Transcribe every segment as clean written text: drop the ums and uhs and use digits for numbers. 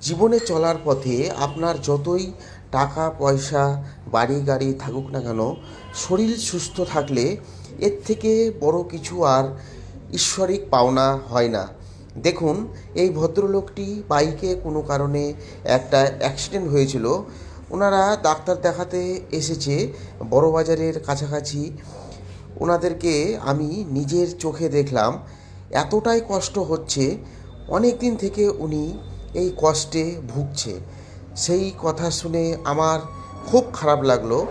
জীবনে চলার পথে আপনার যতই টাকা পয়সা বাড়ি গাড়ি থাকুক না কেন, শরীর সুস্থ থাকলে এর থেকে বড় কিছু আর ঈশ্বরিক পাওনা হয় না। দেখুন, এই ভদ্রলোকটি বাইকে কোনো কারণে একটা অ্যাক্সিডেন্ট হয়েছিল। ওনারা ডাক্তার দেখাতে এসেছে বড়বাজারের কাছাকাছি। ওনাদেরকে আমি নিজের চোখে দেখলাম এতটাই কষ্ট হচ্ছে, অনেক দিন থেকে উনি এই কষ্টে ভুগছে। সেই কথা শুনে আমার খুব খারাপ লাগলো।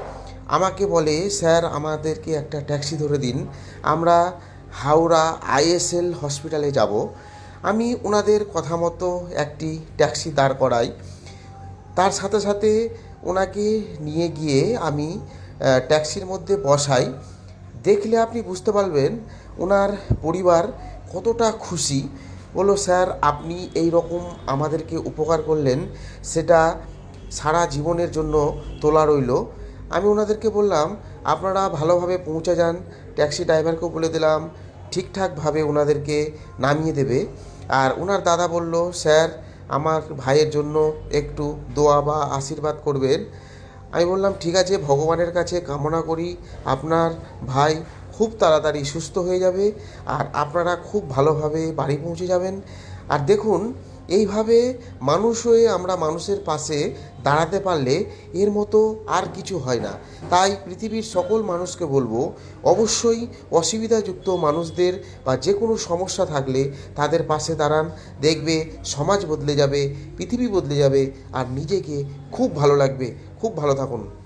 আমাকে বলে, স্যার আমাদেরকে একটা ট্যাক্সি ধরে দিন, আমরা হাওড়া আইএসএল হসপিটালে যাব। আমি ওনাদের কথা মতো একটি ট্যাক্সি দাঁড় করাই। তার সাথে সাথে ওনাকে নিয়ে গিয়ে আমি ট্যাক্সির মধ্যে বসাই। দেখলে আপনি বুঝতে পারবেন ওনার পরিবার কতটা খুশি। বললো, স্যার আপনি এই রকম আমাদেরকে উপকার করলেন, সেটা সারা জীবনের জন্য তোলা রইল। আমি ওনাদেরকে বললাম, আপনারা ভালোভাবে পৌঁছে যান। ট্যাক্সি ড্রাইভারকেও বলে দিলাম ঠিকঠাকভাবে ওনাদেরকে নামিয়ে দেবে। আর ওনার দাদা বলল, স্যার আমার ভাইয়ের জন্য একটু দোয়া বা আশীর্বাদ করবেন। আমি বললাম, ঠিক আছে, ভগবানের কাছে কামনা করি আপনার ভাই খুব তাড়াতাড়ি সুস্থ হয়ে যাবে আর আপনারা খুব ভালোভাবে বাড়ি পৌঁছে যাবেন। আর দেখুন, এইভাবে মানুষ হয়ে আমরা মানুষের পাশে দাঁড়াতে পারলে এর মতো আর কিছু হয় না। তাই পৃথিবীর সকল মানুষকে বলবো, অবশ্যই অসুবিধাযুক্ত মানুষদের বা যে কোনো সমস্যা থাকলে তাদের পাশে দাঁড়ান। দেখবে সমাজ বদলে যাবে, পৃথিবী বদলে যাবে আর নিজেকে খুব ভালো লাগবে। খুব ভালো থাকুন।